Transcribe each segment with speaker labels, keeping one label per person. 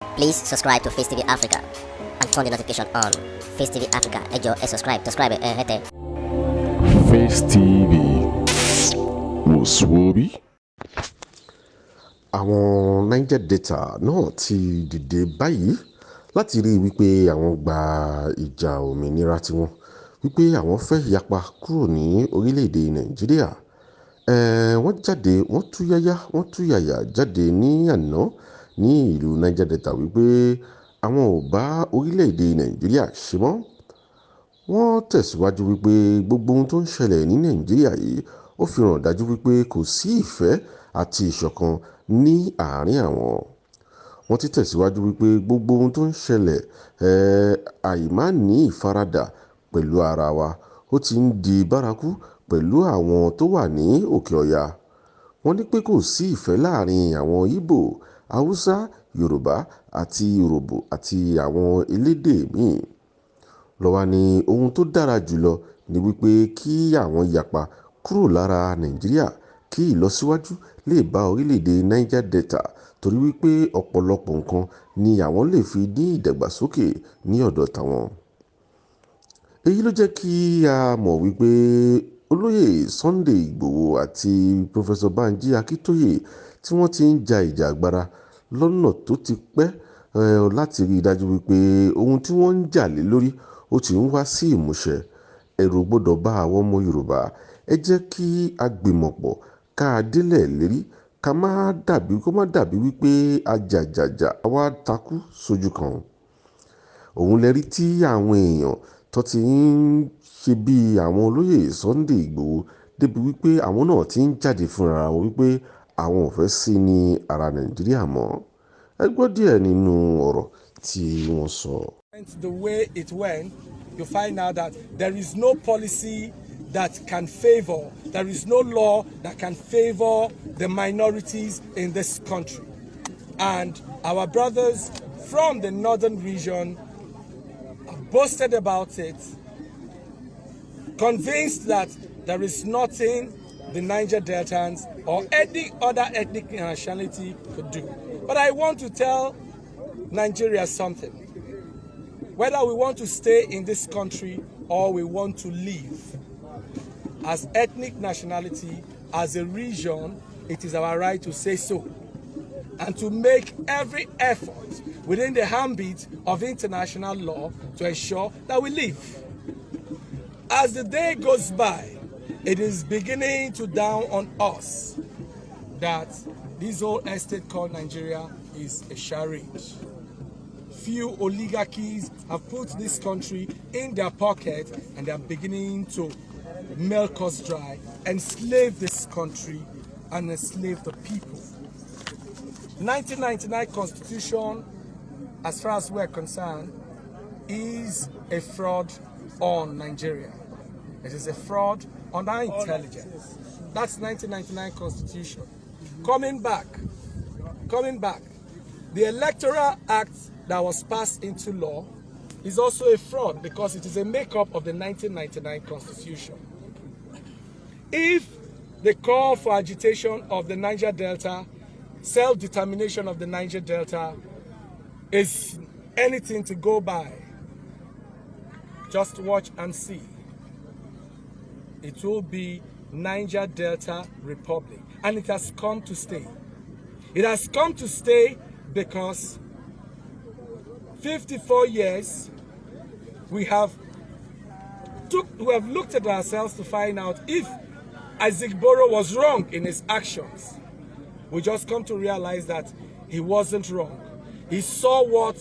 Speaker 1: Please subscribe to Face TV Africa and turn the notification on. Face TV Africa, ẹ jọ̀ọ́ subscribe, hete.
Speaker 2: Face TV wòsùwòbí. Àwọn Niger Delta náà ti dìde báyìí láti rí i wípé àwọn gba ìjà òmìnira tiwọn, wípé àwọn fẹ́ yapa kúrò ní orílẹ̀-èdè Nàìjíríà. Wọ́n jáde, wọ́n tú yàyà jáde ní àná ní ìlú Niger Delta wípé àwọn ò bá orílẹ̀-èdè Nàìjíríà ṣe mọ́. Wọ́n tẹ̀síwájú wípé gbogbo ohun tó ń ṣẹlẹ̀ ní Nàìjíríà yìí ó fi hàn dájú wípé kò sí ìfẹ́ àti ìṣọ̀kan ní àárín àwọn. Wọ́n ti tẹ̀síwájú wípé gbogbo ohun tó ń ṣẹlẹ̀, àìmáàní ìfaradà pẹ̀lú ara wa ó ti ń di bárakú pẹ̀lú àwọn tó wà ní òkè ọya. Wọ́n ní pé kò sí ìfẹ́ láàrin àwọn Igbo, Hausa, Yorùbá àti Urhobo àti àwọn elédè míì. Lọ́wọ́ ní ohun tó dára jùlọ ni wípé kí àwọn yapa kúrò lára Nàìjíríà kí ìlọsíwájú lè bá orílẹ̀-èdè Niger Delta, torí wípé ọ̀pọ̀lọpọ̀ nǹkan ni àwọn lè fi ní ìdàgbàsókè ní ọ̀dọ̀ tàwọn. Èyí ló jẹ́ kí a mọ̀ wípé olóyè Sunday Igboho àti Professor Banji Akintoye tí wọ́n ti ń ja ìjà agbára lọ́nà tó ti pẹ́ láti rí i dájú wípé ohun tí wọ́n ń jà lé lórí ó ti ń wá sí ìmúṣẹ. Ẹ̀rù gbọ́dọ̀ bá àwọn ọmọ Yorùbá. Ẹ jẹ́ kí a gbìmọ̀pọ̀ ká délẹ̀ lérí kó má dàbí wípé ajàjàjà wá takú sójú kan. Òun lẹ rí tí àwọn èèyàn tó ti ń ṣe bí àwọn olóyè Sunday Igboho débi wípé àwọn náà ti ń jáde fúnra wọn wípé àwọn ò fẹ́ sí ní ara Nàìjíríà mọ́. Ẹ gbọ́ díẹ̀ nínú ọ̀rọ̀ tí wọ́n sọ.
Speaker 3: The way it went, you find out that there is no policy that can favor, there is no law that can favor the minorities in this country. And our brothers from the northern region have boasted about it, convinced that there is nothing the Niger Deltans or any other ethnic nationality could do. But I want to tell Nigeria something. Whether we want to stay in this country or we want to leave, as ethnic nationality, as a region, it is our right to say so and to make every effort within the ambit of international law to ensure that we live. As the day goes by, it is beginning to dawn on us that this whole estate called Nigeria is a charade. Few oligarchies have put this country in their pocket and they are beginning to milk us dry, enslave this country and enslave the people. 1999 Constitution, as far as we're concerned, is a fraud on Nigeria. It is a fraud on our intelligence. That's 1999 Constitution. Coming back, the Electoral Act that was passed into law is also a fraud because it is a makeup of the 1999 Constitution. If the call for agitation of the Niger Delta, self-determination of the Niger Delta, is anything to go by, just watch and see. It will be Niger Delta Republic, and it has come to stay. It has come to stay because 54 years we have looked at ourselves to find out if Igboho was wrong in his actions. We just come to realize that he wasn't wrong. He saw what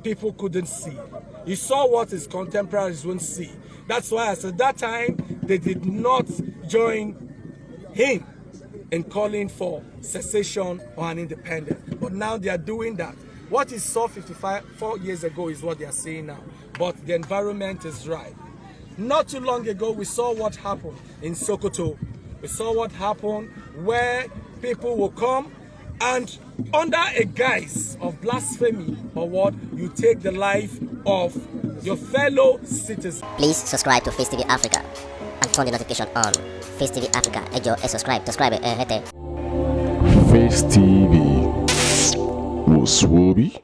Speaker 3: people couldn't see. He saw what his contemporaries wouldn't see. That's why at that time they did not join him in calling for secession or an independence. But now they are doing that. What he saw 54 years ago is what they are saying now. But the environment is right. Not too long ago, we saw what happened in Sokoto. We saw what happened where people will come and under a guise of blasphemy or what, you take the life of your fellow citizens.
Speaker 1: Please subscribe to Face TV Africa and turn the notification on. Face TV Africa, ẹ jọ̀ọ́ subscribe, hete.
Speaker 2: Face TV Swoby.